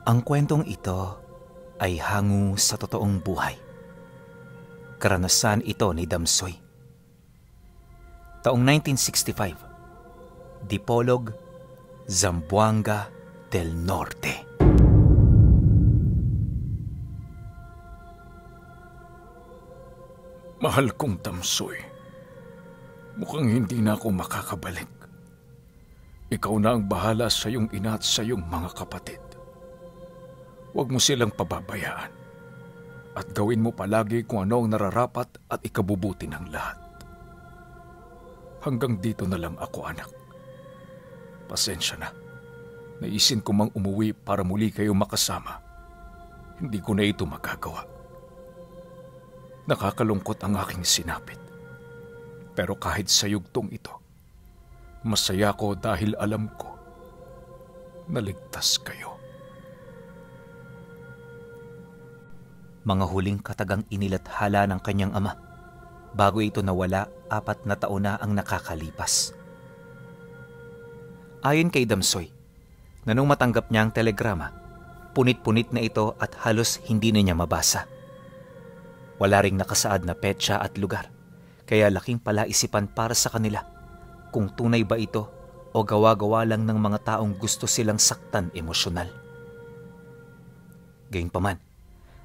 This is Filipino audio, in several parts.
Ang kwentong ito ay hango sa totoong buhay. Karanasan ito ni Damsoy. Taong 1965, Dipolog, Zamboanga del Norte. Mahal kong Damsoy, mukhang hindi na ako makakabalik. Ikaw na ang bahala sa iyong ina at sa iyong mga kapatid. Huwag mo silang pababayaan at gawin mo palagi kung ano ang nararapat at ikabubuti ng lahat. Hanggang dito na lang ako, anak. Pasensya na. Naisin ko mang umuwi para muli kayo makasama. Hindi ko na ito magagawa. Nakakalungkot ang aking sinapit. Pero kahit sa yugtong ito, masaya ko dahil alam ko naligtas kayo. Mga huling katagang inilathala ng kanyang ama. Bago ito nawala, 4 na taon na ang nakakalipas. Ayon kay Damsoy, na nung matanggap niya ang telegrama, punit-punit na ito at halos hindi na niya mabasa. Wala ring nakasaad na petsa at lugar, kaya laking palaisipan para sa kanila kung tunay ba ito o gawa-gawa lang ng mga taong gusto silang saktan emosyonal. Gayunpaman,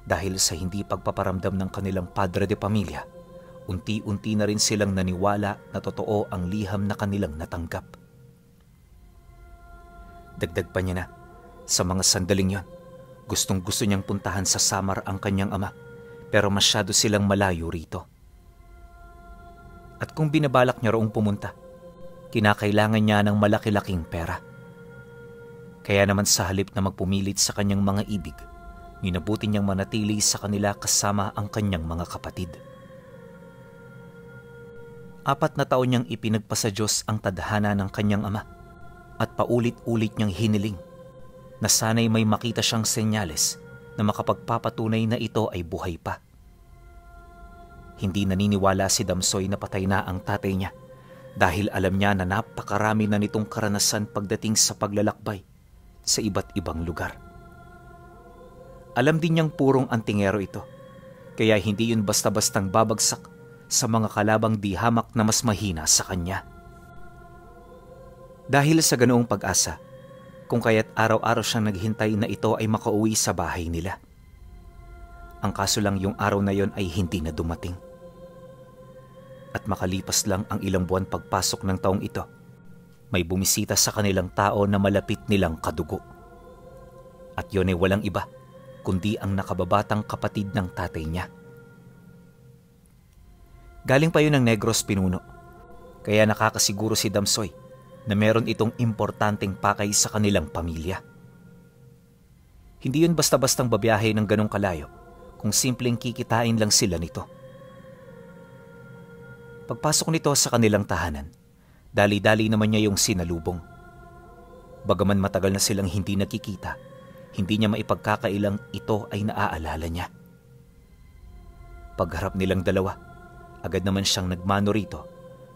dahil sa hindi pagpaparamdam ng kanilang padre de pamilya, unti-unti na rin silang naniwala na totoo ang liham na kanilang natanggap. Dagdag pa niya na, sa mga sandaling yon, gustong-gusto niyang puntahan sa Samar ang kanyang ama, pero masyado silang malayo rito. At kung binabalak niya roong pumunta, kinakailangan niya ng malaki-laking pera. Kaya naman sa halip na magpumilit sa kanyang mga ibig, minabuti niyang manatili sa kanila kasama ang kanyang mga kapatid. 4 na taon niyang ipinagpa sa Diyos ang tadhana ng kanyang ama at paulit-ulit niyang hiniling na sana'y may makita siyang senyales na makapagpapatunay na ito ay buhay pa. Hindi naniniwala si Damsoy na patay na ang tatay niya dahil alam niya na napakarami na nitong karanasan pagdating sa paglalakbay sa iba't ibang lugar. Alam din niyang purong antingero ito, kaya hindi yun basta-bastang babagsak sa mga kalabang di hamak na mas mahina sa kanya. Dahil sa ganoong pag-asa, kung kaya't araw-araw siyang naghintay na ito ay makauwi sa bahay nila. Ang kaso lang yung araw na yon ay hindi na dumating. At makalipas lang ang ilang buwan pagpasok ng taong ito, may bumisita sa kanilang tao na malapit nilang kadugo. At yun ay walang iba, kundi ang nakababatang kapatid ng tatay niya. Galing pa yun ng Negros Pinuno, kaya nakakasiguro si Damsoy na meron itong importanteng pakay sa kanilang pamilya. Hindi yun basta-bastang babiyahe ng ganong kalayo kung simpleng kikitain lang sila nito. Pagpasok nito sa kanilang tahanan, dali-dali naman niya yung sinalubong. Bagaman matagal na silang hindi nakikita, hindi niya maipagkakailang ito ay naaalala niya. Pagharap nilang dalawa, agad naman siyang nagmano rito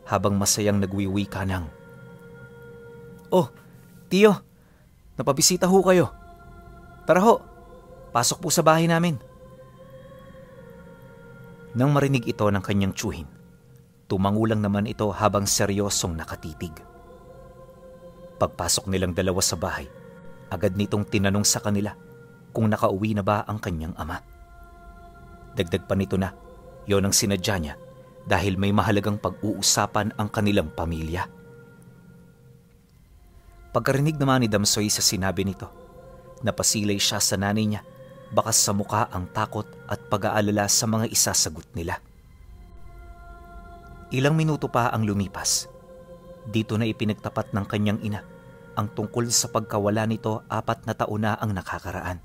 habang masayang nagwiwika ng, "Oh, tiyo, napabisita ho kayo. Tara ho, pasok po sa bahay namin." Nang marinig ito ng kanyang tiyuhin, tumangulang naman ito habang seryosong nakatitig. Pagpasok nilang dalawa sa bahay, agad nitong tinanong sa kanila kung nakauwi na ba ang kanyang ama. Dagdag pa nito na yon ang sinadya niya dahil may mahalagang pag-uusapan ang kanilang pamilya. Pagkarinig naman ni Damsoy sa sinabi nito, napasilay siya sa nanay niya, bakas sa muka ang takot at pag-aalala sa mga isasagot nila. Ilang minuto pa ang lumipas. Dito na ipinagtapat ng kanyang ina ang tungkol sa pagkawala nito 4 na taon na ang nakakaraan.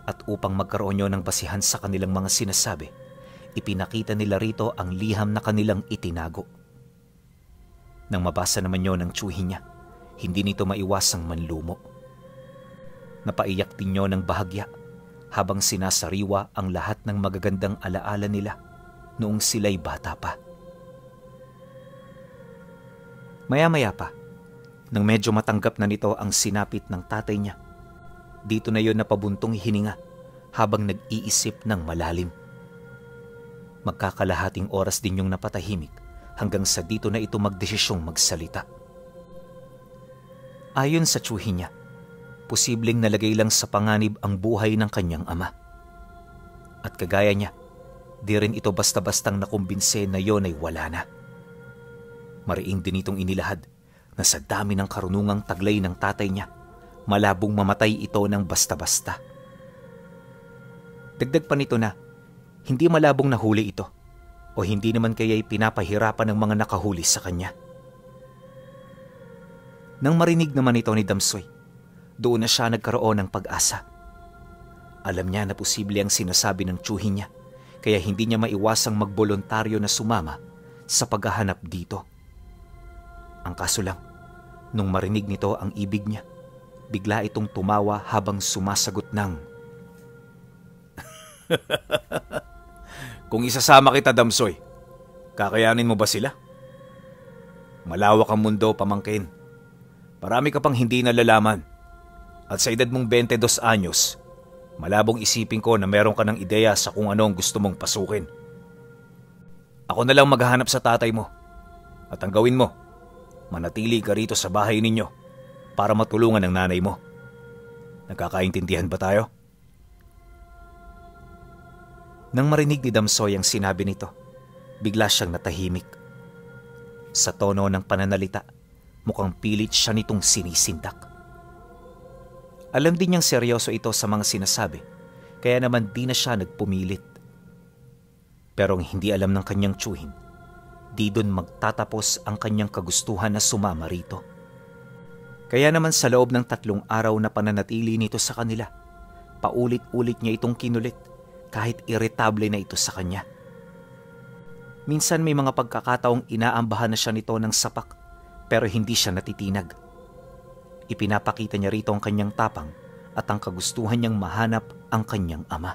At upang magkaroon yun ng basihan sa kanilang mga sinasabi, ipinakita nila rito ang liham na kanilang itinago. Nang mabasa naman yun ng tiyuhin niya, hindi nito maiwasang manlumo. Napaiyak din yun ng bahagya habang sinasariwa ang lahat ng magagandang alaala nila noong sila'y bata pa. Maya-maya pa, nang medyo matanggap na nito ang sinapit ng tatay niya, Dito na yon napabuntong hininga habang nag-iisip ng malalim. Magkakalahating oras din yung napatahimik hanggang sa dito na ito magdesisyong magsalita. Ayon sa tsuhin niya, posibleng nalagay lang sa panganib ang buhay ng kanyang ama. At kagaya niya, di rin ito basta-bastang nakumbinse na yon ay wala na. Mariing din itong inilahad na sa dami ng karunungang taglay ng tatay niya, malabong mamatay ito ng basta-basta. Dagdag pa nito na, hindi malabong nahuli ito o hindi naman kaya'y pinapahirapan ng mga nakahuli sa kanya. Nang marinig naman ito ni Damsoy, doon na siya nagkaroon ng pag-asa. Alam niya na posible ang sinasabi ng tsuhin niya, kaya hindi niya maiwasang magbolontaryo na sumama sa paghahanap dito. Ang kaso lang, nung marinig nito ang ibig niya, bigla itong tumawa habang sumasagot ng, Kung isasama kita, Damsoy, kakayanin mo ba sila? Malawak ang mundo, pamangkin. Marami ka pang hindi nalalaman. At sa edad mong 22 anyos, malabong isipin ko na meron ka ng ideya sa kung ano ang gusto mong pasukin. Ako na lang maghahanap sa tatay mo. At ang gawin mo, manatili ka rito sa bahay ninyo para matulungan ang nanay mo. Nagkakaintindihan ba tayo? Nang marinig ni Damsoy ang sinabi nito, bigla siyang natahimik. Sa tono ng pananalita, mukhang pilit siya nitong sinisindak. Alam din niyang seryoso ito sa mga sinasabi, kaya naman di na siya nagpumilit. Pero ang hindi alam ng kanyang tsuhin, di doon magtatapos ang kanyang kagustuhan na sumama rito. Kaya naman sa loob ng 3 araw na pananatili nito sa kanila, paulit-ulit niya itong kinulit kahit irritable na ito sa kanya. Minsan may mga pagkakataong inaambahan na siya nito ng sapak pero hindi siya natitinag. Ipinapakita niya rito ang kanyang tapang at ang kagustuhan niyang mahanap ang kanyang ama.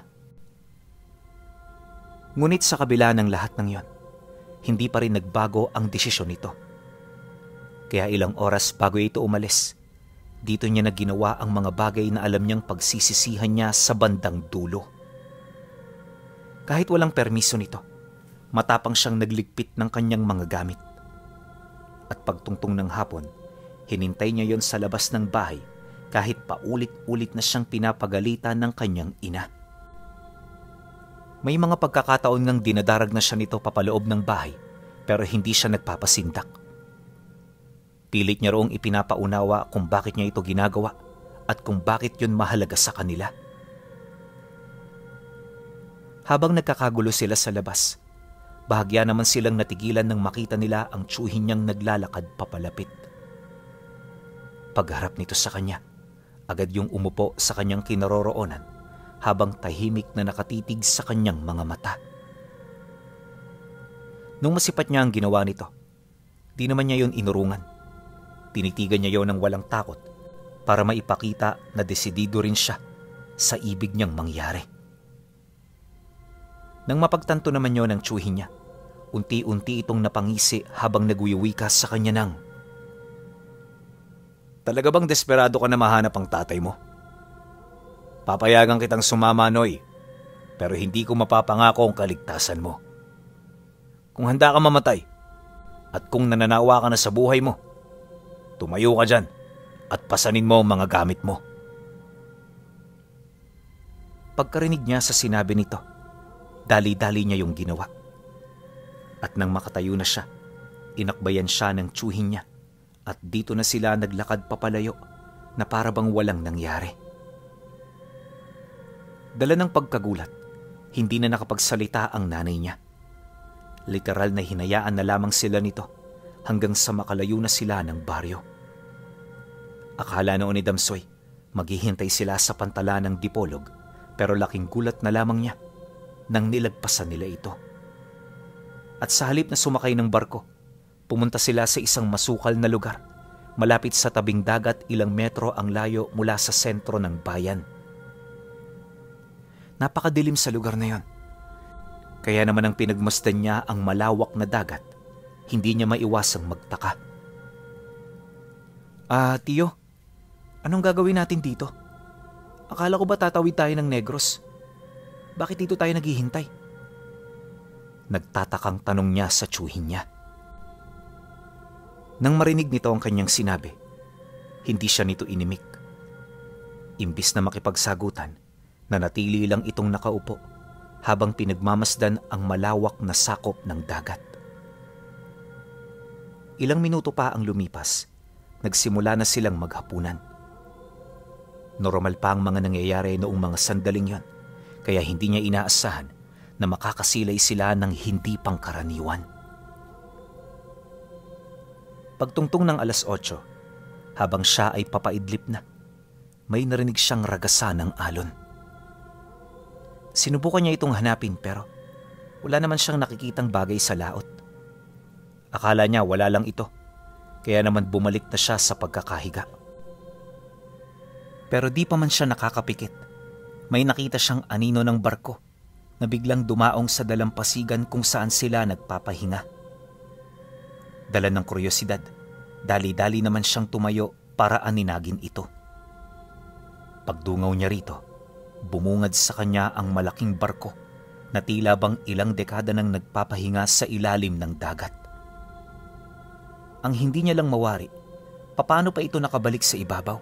Ngunit sa kabila ng lahat ng yon, hindi pa rin nagbago ang desisyon nito. Kaya ilang oras bago ito umalis, dito niya na ginawa ang mga bagay na alam niyang pagsisisihan niya sa bandang dulo. Kahit walang permiso nito, matapang siyang nagligpit ng kanyang mga gamit. At pagtungtong ng hapon, hinintay niya yon sa labas ng bahay kahit paulit-ulit na siyang pinapagalitan ng kanyang ina. May mga pagkakataon ngang dinadarag na siya nito papaloob ng bahay pero hindi siya nagpapasindak. Pilit niya roong ipinapaunawa kung bakit niya ito ginagawa at kung bakit yun mahalaga sa kanila. Habang nagkakagulo sila sa labas, bahagya naman silang natigilan nang makita nila ang tsuhin niyang naglalakad papalapit. Pagharap nito sa kanya, agad yung umupo sa kanyang kinaroroonan habang tahimik na nakatitig sa kanyang mga mata. Nung masipat niya ang ginawa nito, di naman niya yon inurungan. Tinitigan niya yon ng walang takot para maipakita na desidido rin siya sa ibig niyang mangyari. Nang mapagtanto naman yon ng tsuhin niya, unti-unti itong napangisi habang nagwiwika sa kanya ng, Talaga bang desperado ka na mahanap ang tatay mo? Papayagan kitang sumama, Noy, pero hindi ko mapapangako ang kaligtasan mo. Kung handa ka mamatay at kung nananawa ka na sa buhay mo, tumayo ka dyan at pasanin mo ang mga gamit mo. Pagkarinig niya sa sinabi nito, dali-dali niya yung ginawa. At nang makatayo na siya, inakbayan siya ng tsuhin niya at dito na sila naglakad papalayo na para bang walang nangyari. Dala ng pagkagulat, hindi na nakapagsalita ang nanay niya. Literal na hinayaan na lamang sila nito hanggang sa makalayo na sila ng baryo. Akala noon ni Damsoy, maghihintay sila sa pantala ng Dipolog, pero laking gulat na lamang niya nang nilagpasan nila ito. At sa halip na sumakay ng barko, pumunta sila sa isang masukal na lugar, malapit sa tabing dagat ilang metro ang layo mula sa sentro ng bayan. Napakadilim sa lugar na yon. Kaya naman ang pinagmasdan niya ang malawak na dagat, hindi niya maiwasang magtaka. Tiyo, anong gagawin natin dito? Akala ko ba tatawid tayo ng Negros? Bakit dito tayo naghihintay? Nagtatakang tanong niya sa tiyuhin niya. Nang marinig nito ang kanyang sinabi, hindi siya nito inimik. Imbis na makipagsagutan, nanatili lang itong nakaupo habang pinagmamasdan ang malawak na sakop ng dagat. Ilang minuto pa ang lumipas, nagsimula na silang maghapunan. Normal pa ang mga nangyayari noong mga sandaling yon, kaya hindi niya inaasahan na makakasilay sila ng hindi pangkaraniwan. Pagtungtong ng 8:00, habang siya ay papaidlip na, may narinig siyang ragasan ng alon. Sinubukan niya itong hanapin pero wala naman siyang nakikitang bagay sa laot. Akala niya wala lang ito, kaya naman bumalik na siya sa pagkakahiga. Pero di pa man siya nakakapikit, may nakita siyang anino ng barko na biglang dumaong sa dalampasigan kung saan sila nagpapahinga. Dala ng kuryosidad, dali-dali naman siyang tumayo para aninagin ito. Pagdungaw niya rito, bumungad sa kanya ang malaking barko na tila bang ilang dekada nang nagpapahinga sa ilalim ng dagat. Ang hindi niya lang mawari, paano pa ito nakabalik sa ibabaw?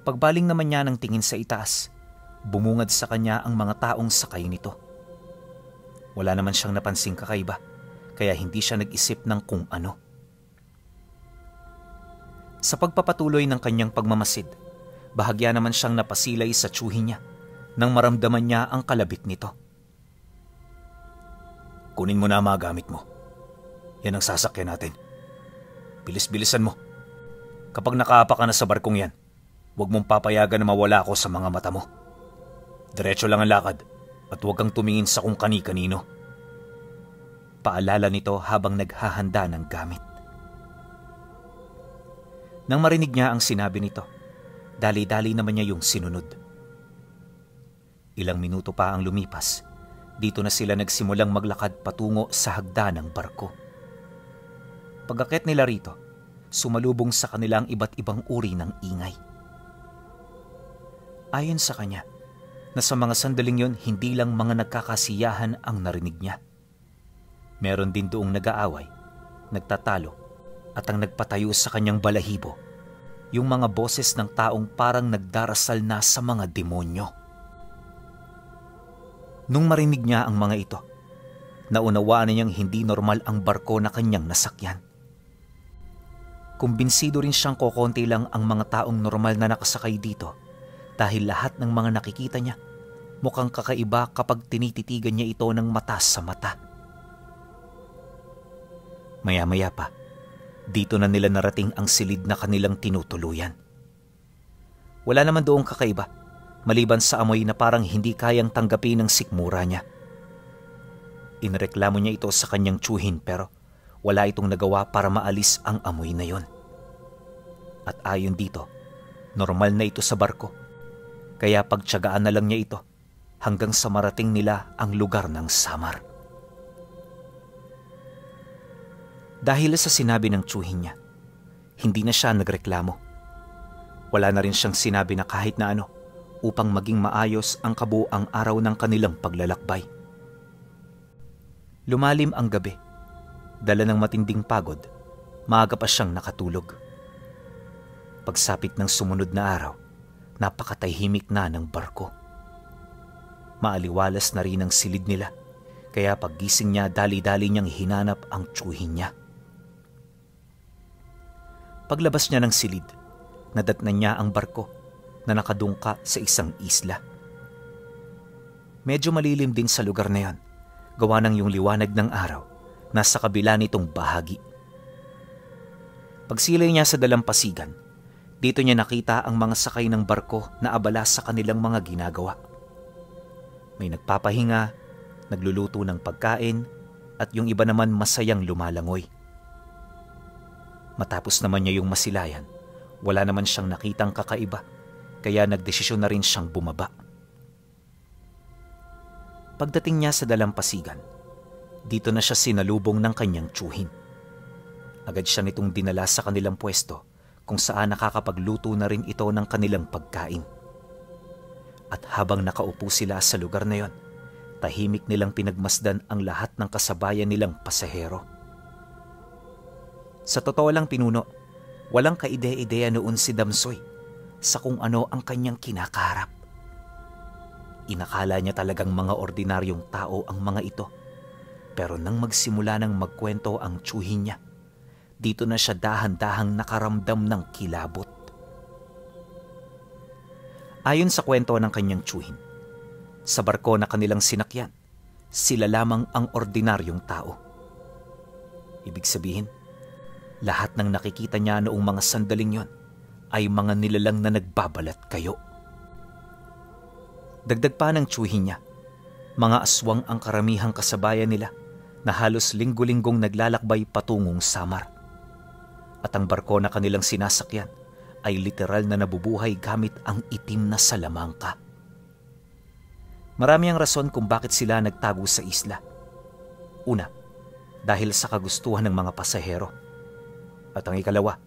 Pagbaling naman niya ng tingin sa itaas, bumungad sa kanya ang mga taong sakay nito. Wala naman siyang napansing kakaiba, kaya hindi siya nag-isip ng kung ano. Sa pagpapatuloy ng kanyang pagmamasid, bahagya naman siyang napasilay sa tiyuhin niya nang maramdaman niya ang kalabit nito. Kunin mo na ang mga gamit mo. Yan ang sasakyan natin. Bilis-bilisan mo. Kapag nakaapa ka na sa barkong yan, huwag mong papayagan na mawala ako sa mga mata mo. Diretso lang ang lakad at huwag kang tumingin sa kung kani-kanino. Paalala nito habang naghahanda ng gamit. Nang marinig niya ang sinabi nito, dali-dali naman niya yung sinunod. Ilang minuto pa ang lumipas, dito na sila nagsimulang maglakad patungo sa hagda ng barko. Pag-akyat nila rito, sumalubong sa kanilang iba't ibang uri ng ingay. Ayon sa kanya, na sa mga sandaling yon hindi lang mga nagkakasiyahan ang narinig niya. Meron din doong nag-aaway, nagtatalo, at ang nagpatayo sa kanyang balahibo, yung mga boses ng taong parang nagdarasal na sa mga demonyo. Nung marinig niya ang mga ito, naunawaan niyang hindi normal ang barko na kanyang nasakyan. Kumbinsido rin siyang kokonti lang ang mga taong normal na nakasakay dito dahil lahat ng mga nakikita niya mukhang kakaiba kapag tinititigan niya ito ng mata sa mata. Maya-maya pa, dito na nila narating ang silid na kanilang tinutuluyan. Wala naman doong kakaiba, maliban sa amoy na parang hindi kayang tanggapin ng sikmura niya. Inreklamo niya ito sa kanyang tiyuhin pero wala itong nagawa para maalis ang amoy na yon. At ayon dito, normal na ito sa barko, kaya pagtiyagaan na lang niya ito hanggang sa marating nila ang lugar ng Samar. Dahil sa sinabi ng tiyuhin niya, hindi na siya nagreklamo. Wala na rin siyang sinabi na kahit na ano upang maging maayos ang kabuuang araw ng kanilang paglalakbay. Lumalim ang gabi. Dala ng matinding pagod, maaga pa siyang nakatulog. Pagsapit ng sumunod na araw, napakatahimik na ng barko. Maaliwalas na rin ang silid nila, kaya paggising niya dali-dali niyang hinanap ang tiyuhin niya. Paglabas niya ng silid, nadatnan niya ang barko na nakadungka sa isang isla. Medyo malilim din sa lugar na yon, gawa ng yung liwanag ng araw nasa kabila nitong bahagi. Pagsilay niya sa dalampasigan, dito niya nakita ang mga sakay ng barko na abala sa kanilang mga ginagawa. May nagpapahinga, nagluluto ng pagkain, at yung iba naman masayang lumalangoy. Matapos naman niya yung masilayan, wala naman siyang nakitang kakaiba, kaya nagdesisyon na rin siyang bumaba. Pagdating niya sa dalampasigan, dito na siya sinalubong ng kanyang tiyuhin. Agad siya nitong dinala sa kanilang pwesto kung saan nakakapagluto na rin ito ng kanilang pagkain. At habang nakaupo sila sa lugar na yon, tahimik nilang pinagmasdan ang lahat ng kasabayan nilang pasahero. Sa totoo lang, Pinuno, walang kaide-ideya noon si Damsoy sa kung ano ang kanyang kinakaharap. Inakala niya talagang mga ordinaryong tao ang mga ito. Pero nang magsimula ng magkwento ang tiyuhin niya, dito na siya dahan-dahang nakaramdam ng kilabot. Ayon sa kwento ng kanyang tiyuhin, sa barko na kanilang sinakyan, sila lamang ang ordinaryong tao. Ibig sabihin, lahat ng nakikita niya noong mga sandaling yon ay mga nilalang na nagbabalat kayo. Dagdag pa ng tiyuhin niya, mga aswang ang karamihang kasabayan nila na halos linggo-linggong naglalakbay patungong Samar. At ang barko na kanilang sinasakyan ay literal na nabubuhay gamit ang itim na salamangka. Marami ang rason kung bakit sila nagtago sa isla. Una, dahil sa kagustuhan ng mga pasahero. At ang ikalawa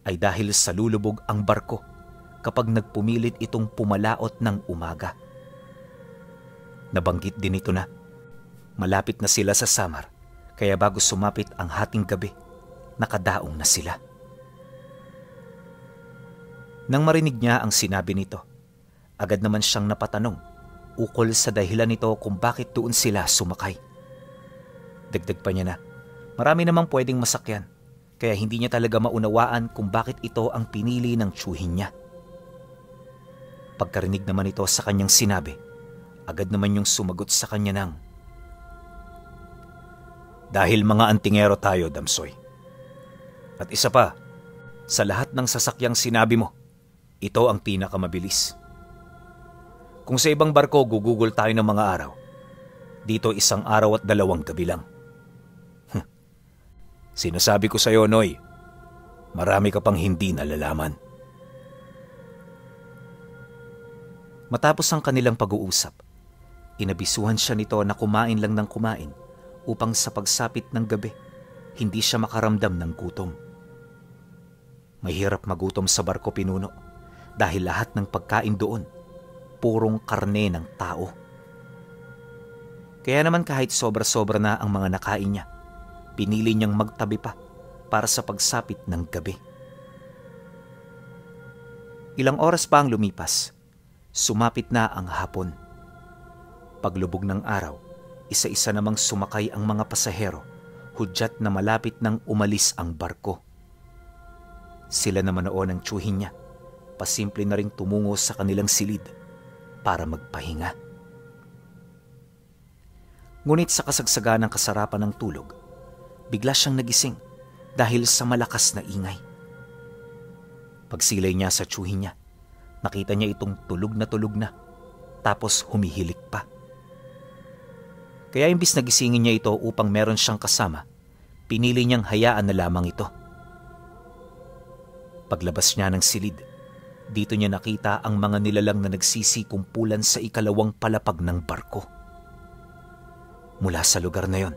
ay dahil sa lulubog ang barko kapag nagpumilit itong pumalaot ng umaga. Nabanggit din ito na malapit na sila sa Samar, kaya bago sumapit ang hating gabi, nakadaong na sila. Nang marinig niya ang sinabi nito, agad naman siyang napatanong ukol sa dahilan nito kung bakit doon sila sumakay. Dagdag pa niya na marami namang pwedeng masakyan, kaya hindi niya talaga maunawaan kung bakit ito ang pinili ng tiyuhin niya. Pagkarinig naman ito sa kanyang sinabi, agad naman yung sumagot sa kanya ng, "Dahil mga antingero tayo, Damsoy. At isa pa, sa lahat ng sasakyang sinabi mo, ito ang pinakamabilis. Kung sa ibang barko gugugol tayo ng mga araw, dito 1 araw at 2 gabi lang. Sinasabi ko sa iyo, Noy, marami ka pang hindi nalalaman." Matapos ang kanilang pag-uusap, inabisuhan siya nito na kumain lang ng kumain upang sa pagsapit ng gabi, hindi siya makaramdam ng gutom. Mahirap magutom sa barko, Pinuno, dahil lahat ng pagkain doon, purong karne ng tao. Kaya naman kahit sobra-sobra na ang mga nakain niya, pinili niyang magtabi pa para sa pagsapit ng gabi. Ilang oras pa ang lumipas, sumapit na ang hapon. Paglubog ng araw, isa-isa namang sumakay ang mga pasahero, hudyat na malapit nang umalis ang barko. Sila naman noon ang tiyuhin niya, pasimple na ring tumungo sa kanilang silid para magpahinga. Ngunit sa kasagsagan ng kasarapan ng tulog, bigla siyang nagising dahil sa malakas na ingay. Pagsilay niya sa tiyuhin niya, nakita niya itong tulog na tapos humihilik pa. Kaya imbis na gisingin niya ito upang meron siyang kasama, pinili niyang hayaan na lamang ito. Paglabas niya ng silid, dito niya nakita ang mga nilalang na nagsisikumpulan sa 2 palapag ng barko. Mula sa lugar na yon,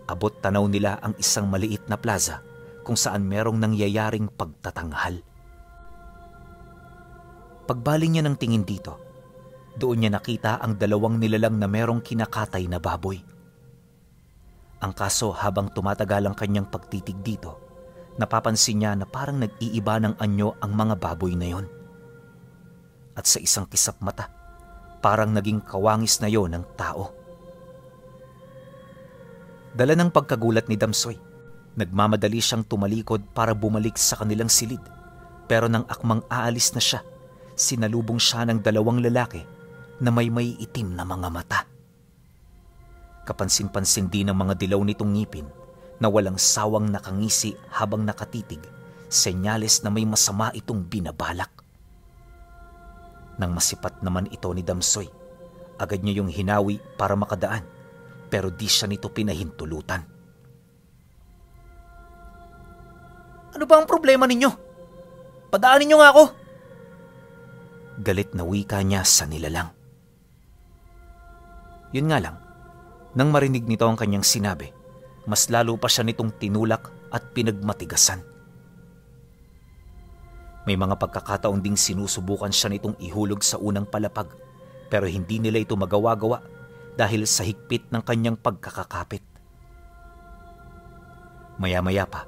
abot tanaw nila ang isang maliit na plaza kung saan merong nangyayaring pagtatanghal. Pagbaling niya ng tingin dito, doon niya nakita ang 2 nilalang na merong kinakatay na baboy. Ang kaso habang tumatagal ang kanyang pagtitig dito, napapansin niya na parang nag-iiba ng anyo ang mga baboy na yon. At sa isang kisap mata, parang naging kawangis na yon ng tao. Dala ng pagkagulat ni Damsoy, nagmamadali siyang tumalikod para bumalik sa kanilang silid. Pero nang akmang aalis na siya, sinalubong siya ng 2 lalaki na may itim na mga mata. Kapansin-pansin din ng mga dilaw nitong ngipin na walang sawang nakangisi habang nakatitig, senyales na may masama itong binabalak. Nang masipat naman ito ni Damsoy, agad niya yung hinawi para makadaan, pero di siya nito pinahintulutan. "Ano ba ang problema ninyo? Padaanin niyo nga ako!" Galit na wika niya sa nilalang. Yun nga lang, nang marinig nito ang kanyang sinabi, mas lalo pa siya nitong tinulak at pinagmatigasan. May mga pagkakataon ding sinusubukan siya nitong ihulog sa unang palapag pero hindi nila ito magawa-gawa dahil sa higpit ng kanyang pagkakakapit. Maya-maya pa,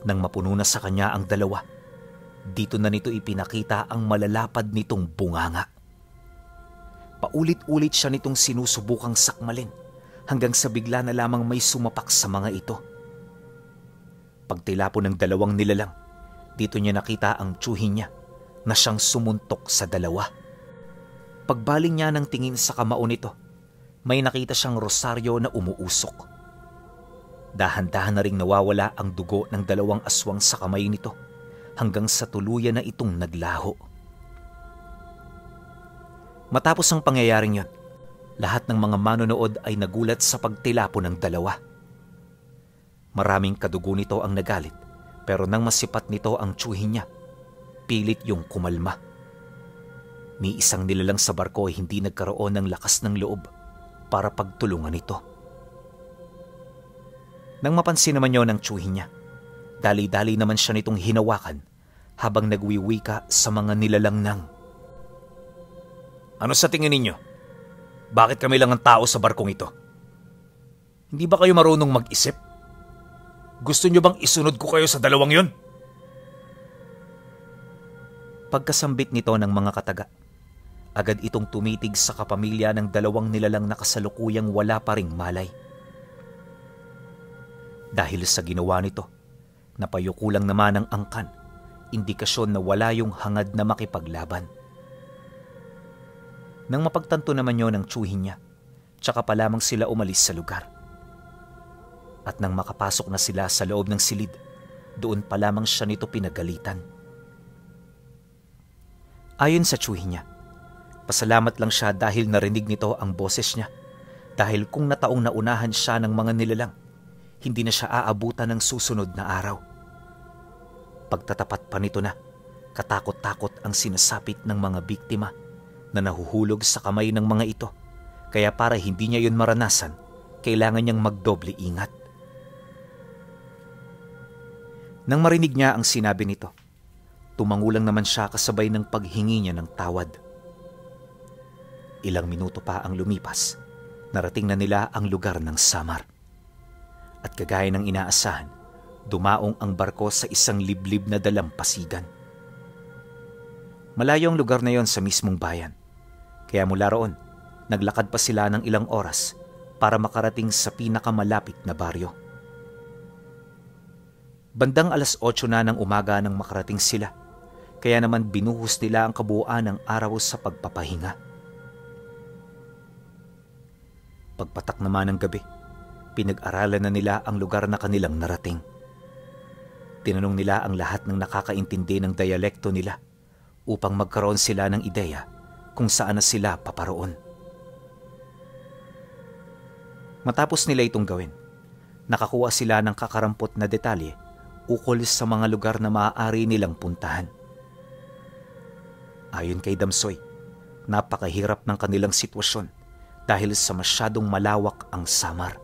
nang mapuno na sa kanya ang dalawa, dito na nito ipinakita ang malalapad nitong bunganga. Paulit-ulit siya nitong sinusubukang sakmalin hanggang sa bigla na lamang may sumapak sa mga ito. Pagtilapo ng dalawang nilalang, dito niya nakita ang tiyuhin niya na siyang sumuntok sa dalawa. Pagbaling niya ng tingin sa kamao nito, may nakita siyang rosaryo na umuusok. Dahan-dahan na ring nawawala ang dugo ng dalawang aswang sa kamay nito hanggang sa tuluyan na itong naglaho. Matapos ang pangyayaring yon, lahat ng mga manonood ay nagulat sa pagtilapo ng dalawa. Maraming kadugo nito ang nagalit pero nang masipat nito ang tiyuhin niya, pilit yung kumalma. Ni isang nilalang sa barko ay hindi nagkaroon ng lakas ng loob para pagtulungan ito. Nang mapansin naman yon ng tiyuhin niya, dali-dali naman siya nitong hinawakan habang nagwiwika sa mga nilalang ng, "Ano sa tingin ninyo? Bakit kami lang ang tao sa barkong ito? Hindi ba kayo marunong mag-isip? Gusto nyo bang isunod ko kayo sa dalawang yon?" Pagkasambit nito ng mga kataga, agad itong tumitig sa kapamilya ng dalawang nilalang na kasalukuyang wala pa ring malay. Dahil sa ginawa nito, napayuko lang naman ang angkan, indikasyon na wala yung hangad na makipaglaban. Nang mapagtanto naman yon ng tiyuhin niya, tsaka pa lamang sila umalis sa lugar. At nang makapasok na sila sa loob ng silid, doon pa lamang siya nito pinagalitan. Ayon sa tiyuhin niya, pasalamat lang siya dahil narinig nito ang boses niya, dahil kung nataong naunahan siya ng mga nilalang, hindi na siya aabutan ng susunod na araw. Pagtatapat pa nito na, katakot-takot ang sinasapit ng mga biktima na nahuhulog sa kamay ng mga ito, kaya para hindi niya yun maranasan, kailangan niyang magdoble ingat. Nang marinig niya ang sinabi nito, tumangulang naman siya kasabay ng paghingi niya ng tawad. Ilang minuto pa ang lumipas, narating na nila ang lugar ng Samar. At kagaya ng inaasahan, dumaong ang barko sa isang liblib na dalampasigan. Malayo ang lugar na yon sa mismong bayan, kaya mula roon, naglakad pa sila ng ilang oras para makarating sa pinakamalapit na baryo. Bandang 8:00 na ng umaga nang makarating sila, kaya naman binuhos nila ang kabuuan ng araw sa pagpapahinga. Pagpatak naman ng gabi, pinag-aralan na nila ang lugar na kanilang narating. Tinanong nila ang lahat ng nakakaintindi ng dialekto nila upang magkaroon sila ng ideya kung saan na sila paparoon. Matapos nila itong gawin, nakakuha sila ng kakarampot na detalye ukol sa mga lugar na maaari nilang puntahan. Ayon kay Damsoy, napakahirap ng kanilang sitwasyon dahil sa masyadong malawak ang Samar.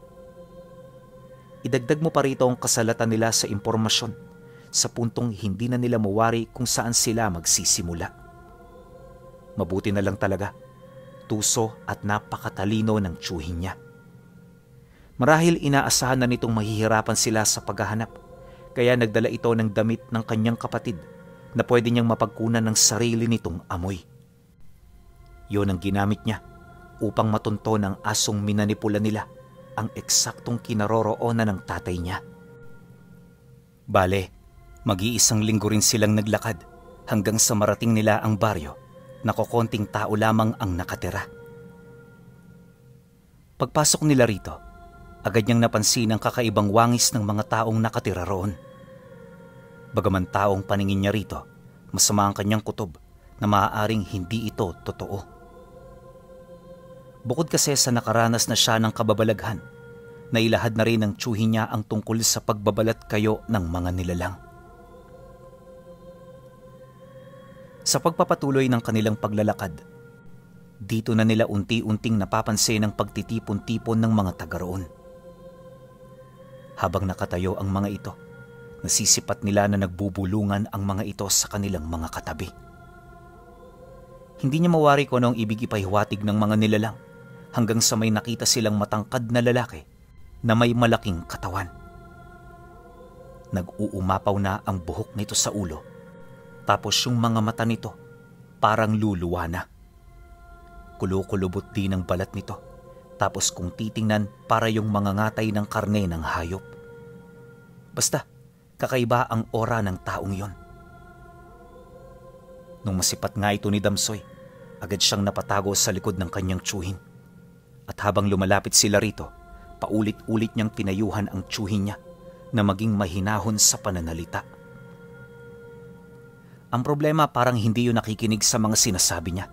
Idagdag mo pa rito ang kasalatan nila sa impormasyon sa puntong hindi na nila mawari kung saan sila magsisimula. Mabuti na lang talaga, tuso at napakatalino ng tiyuhin niya. Marahil inaasahan na nitong mahihirapan sila sa paghahanap, kaya nagdala ito ng damit ng kanyang kapatid na pwede niyang mapagkunan ng sarili nitong amoy. Yun ang ginamit niya upang matunto ng asong minanipula nila ang eksaktong kinaroroonan ng tatay niya. Bale, mag-iisang linggo rin silang naglakad hanggang sa marating nila ang baryo na kokonting tao lamang ang nakatira. Pagpasok nila rito, agad niyang napansin ang kakaibang wangis ng mga taong nakatira roon. Bagaman taong paningin niya rito, masama ang kanyang kutob na maaaring hindi ito totoo. Bukod kasi sa nakaranas na siya ng kababalaghan, nailahad na rin ng tiyuhin niya ang tungkol sa pagbabalat kayo ng mga nilalang. Sa pagpapatuloy ng kanilang paglalakad, dito na nila unti-unting napapansin ang pagtitipon-tipon ng mga taga roon. Habang nakatayo ang mga ito, Nasisipat nila na nagbubulungan ang mga ito sa kanilang mga katabi. Hindi niya mawari kung anong ibig ipahiwatig ng mga nilalang hanggang sa may nakita silang matangkad na lalaki na may malaking katawan. Nag-uumapaw na ang buhok nito sa ulo, tapos yung mga mata nito parang luluwa na. Kulukulubot din ang balat nito, tapos kung titingnan para yung mga ngatay ng karne ng hayop. Basta, kakaiba ang aura ng taong yon. Nung masipat nga ito ni Damsoy, agad siyang napatago sa likod ng kanyang tiyuhin. At habang lumalapit sila rito, paulit-ulit niyang pinayuhan ang tiyuhin niya na maging mahinahon sa pananalita. Ang problema, parang hindi yun nakikinig sa mga sinasabi niya.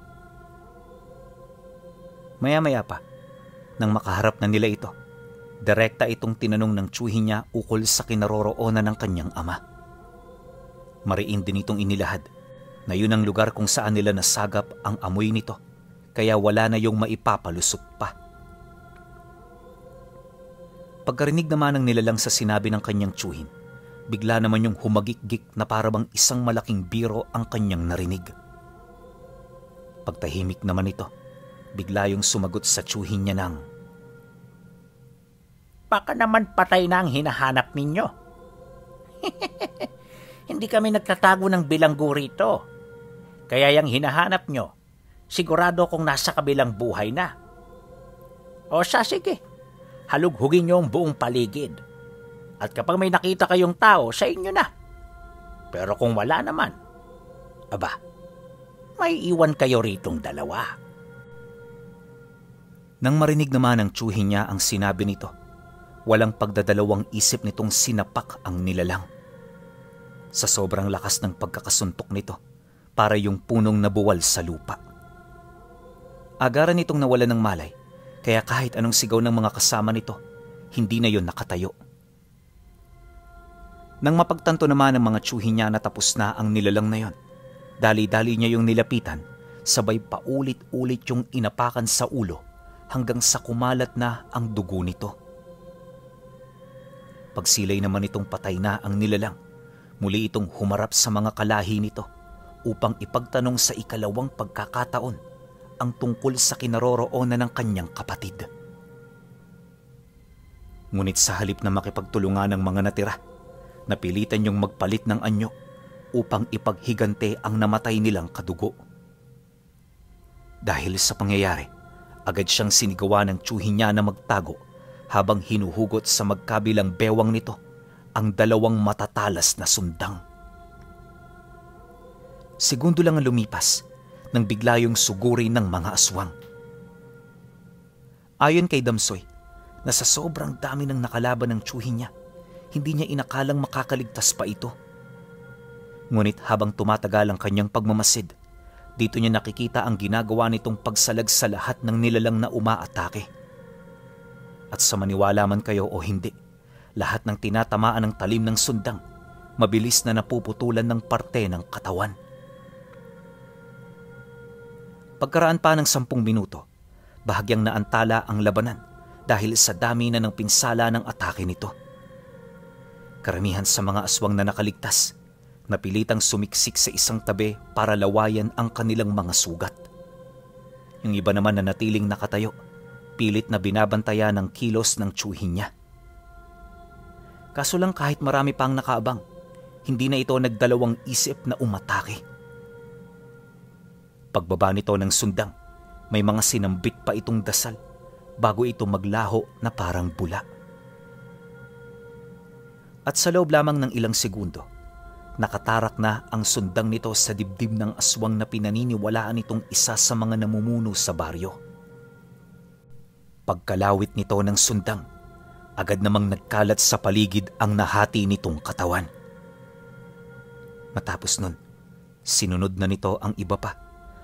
Maya-maya pa, nang makaharap na nila ito, direkta itong tinanong ng tiyuhin niya ukol sa kinaroroonan ng kanyang ama. Mariin din itong inilahad na yun ang lugar kung saan nila nasagap ang amoy nito, kaya wala na yung maipapalusot pa. Pagkarinig naman ng nilalang sa sinabi ng kanyang tiyuhin, bigla naman yung humagik-gik na parabang isang malaking biro ang kanyang narinig. Pagtahimik naman ito, bigla yung sumagot sa tiyuhin niya ng, "Baka naman patay na ang hinahanap ninyo. Hindi kami nagtatago ng bilanggo rito. Kaya yung hinahanap nyo, sigurado kung nasa kabilang buhay na. O siya, sige, halughugin nyo ang buong paligid. At kapag may nakita kayong tao, sa inyo na. Pero kung wala naman, aba, may iwan kayo ritong dalawa." Nang marinig naman ng tiyuhin niya ang sinabi nito, walang pagdadalawang isip nitong sinapak ang nilalang. Sa sobrang lakas ng pagkakasuntok nito, para yung punong nabuwal sa lupa. Agaran itong nawala ng malay, kaya kahit anong sigaw ng mga kasama nito, hindi na yon nakatayo. Nang mapagtanto naman ng mga tiyuhin niya na tapos na ang nilalang na yon, dali-dali niya yung nilapitan, sabay paulit-ulit yung inapakan sa ulo hanggang sa kumalat na ang dugo nito. Pagsilay naman itong patay na ang nilalang, muli itong humarap sa mga kalahi nito upang ipagtanong sa ikalawang pagkakataon ang tungkol sa kinaroroonan ng kanyang kapatid. Ngunit sa halip na makipagtulungan ng mga natira, napilitan niyong magpalit ng anyo upang ipaghigante ang namatay nilang kadugo. Dahil sa pangyayari, agad siyang sinigawa ng tiyuhin niya na magtago habang hinuhugot sa magkabilang bewang nito ang dalawang matatalas na sundang. Segundo lang ang lumipas nang bigla yung suguri ng mga aswang. Ayon kay Damsoy, na sa sobrang dami ng nakalaban ng tiyuhin niya, hindi niya inakalang makakaligtas pa ito. Ngunit habang tumatagal ang kanyang pagmamasid, dito niya nakikita ang ginagawa nitong pagsalag sa lahat ng nilalang na umaatake. At sa maniwala man kayo o hindi, lahat ng tinatamaan ng talim ng sundang, mabilis na napuputulan ng parte ng katawan. Pagkaraan pa ng 10 minuto, bahagyang naantala ang labanan dahil sa dami na ng pinsala ng atake nito. Karamihan sa mga aswang na nakaligtas, napilitang sumiksik sa isang tabi para lawayan ang kanilang mga sugat. Yung iba naman na natiling nakatayo, pilit na binabantayan ng kilos ng tiyuhin niya. Kaso lang kahit marami pang nakaabang, hindi na ito nagdalawang isip na umatake. Pagbaba nito ng sundang, may mga sinambit pa itong dasal bago ito maglaho na parang bula. At sa loob lamang ng ilang segundo, nakatarak na ang sundang nito sa dibdib ng aswang na pinaniniwalaan itong isa sa mga namumuno sa baryo. Pagkalawit nito ng sundang, agad namang nagkalat sa paligid ang nahati nitong katawan. Matapos nun, sinunod na nito ang iba pa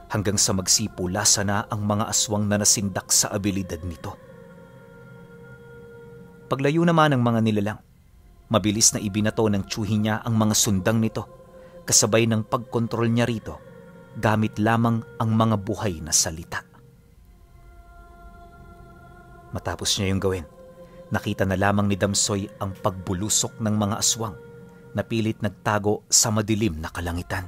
hanggang sa magsipulasa na ang mga aswang na nasindak sa abilidad nito. Paglayo naman ng mga nilalang, mabilis na ibinato ng tiyuhin niya ang mga sundang nito kasabay ng pagkontrol niya rito gamit lamang ang mga buhay na salita. Matapos niya yung gawin, nakita na lamang ni Damsoy ang pagbulusok ng mga aswang na pilit nagtago sa madilim na kalangitan.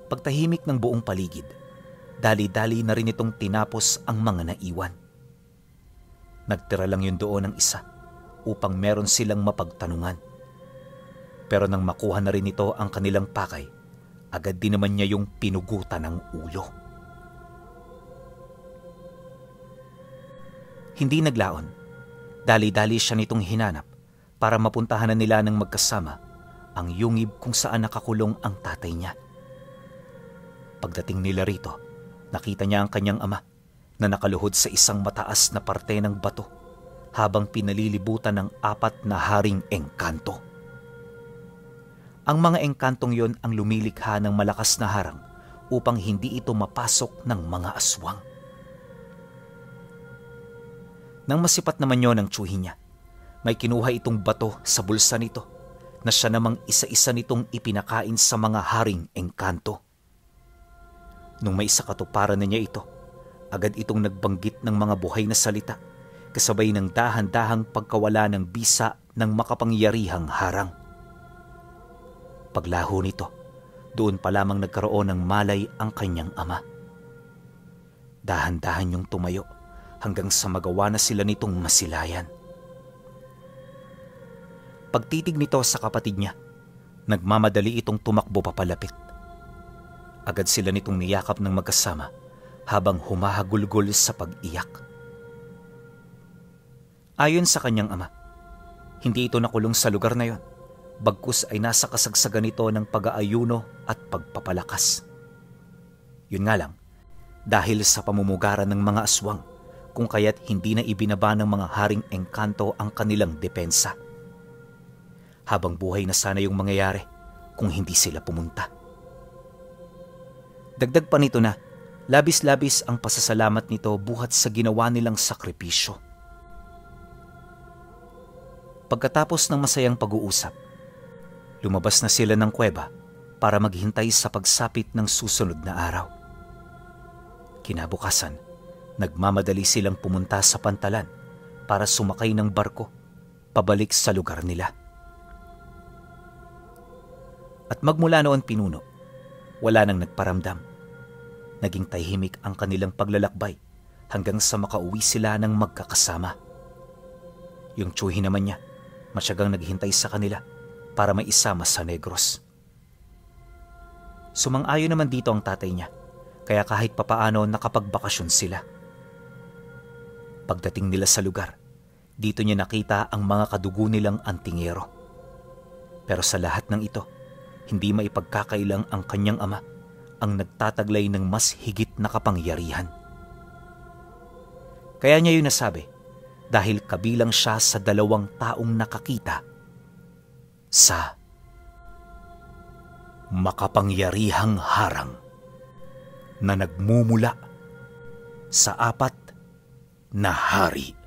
Pagtahimik ng buong paligid, dali-dali na rin itong tinapos ang mga naiwan. Nagtira lang yun doon ng isa upang meron silang mapagtanungan. Pero nang makuha na rin ito ang kanilang pakay, agad din naman niya yung pinugutan ng ulo. Hindi naglaon. Dali-dali siya nitong hinanap para mapuntahan na nila ng magkasama ang yungib kung saan nakakulong ang tatay niya. Pagdating nila rito, nakita niya ang kanyang ama na nakaluhod sa isang mataas na parte ng bato habang pinalilibutan ng 4 na haring engkanto. Ang mga engkantong yon ang lumilikha ng malakas na harang upang hindi ito mapasok ng mga aswang. Nang masipat naman yon ang tsuhi niya, may kinuha itong bato sa bulsa nito na siya namang isa-isa nitong ipinakain sa mga haring engkanto. Nung may isa katuparan na niya ito, agad itong nagbanggit ng mga buhay na salita kasabay ng dahan-dahang pagkawala ng bisa ng makapangyarihang harang. Paglaho nito, doon pa lamang nagkaroon ng malay ang kanyang ama. Dahan-dahan niyong tumayo hanggang sa magawa na sila nitong masilayan. Pagtitig nito sa kapatid niya, nagmamadali itong tumakbo papalapit. Agad sila nitong niyakap ng magkasama habang humahagulgol sa pag-iyak. Ayon sa kanyang ama, hindi ito nakulong sa lugar na yon. Bagkus ay nasa kasagsagan nito ng pag-aayuno at pagpapalakas. Yun nga lang, dahil sa pamumugaran ng mga aswang, kung kaya't hindi na ibinaba ng mga haring engkanto ang kanilang depensa. Habang buhay na sana yung mangyayari kung hindi sila pumunta. Dagdag pa nito na, labis-labis ang pasasalamat nito buhat sa ginawa nilang sakripisyo. Pagkatapos ng masayang pag-uusap, lumabas na sila ng kuweba para maghintay sa pagsapit ng susunod na araw. Kinabukasan, nagmamadali silang pumunta sa pantalan para sumakay ng barko pabalik sa lugar nila. At magmula noon pinuno, wala nang nagparamdam. Naging tahimik ang kanilang paglalakbay hanggang sa makauwi sila ng magkakasama. Yung tsuhi naman niya, matyagang naghintay sa kanila para maisama sa Negros. Sumang-ayon naman dito ang tatay niya, kaya kahit papaano nakapagbakasyon sila. Pagdating nila sa lugar, dito niya nakita ang mga kadugo nilang antingero. Pero sa lahat ng ito, hindi maipagkakailang ang kanyang ama ang nagtataglay ng mas higit na kapangyarihan. Kaya niya yun nasabi dahil kabilang siya sa 2 taong nakakita sa makapangyarihang harang na nagmumula sa 4 na hari.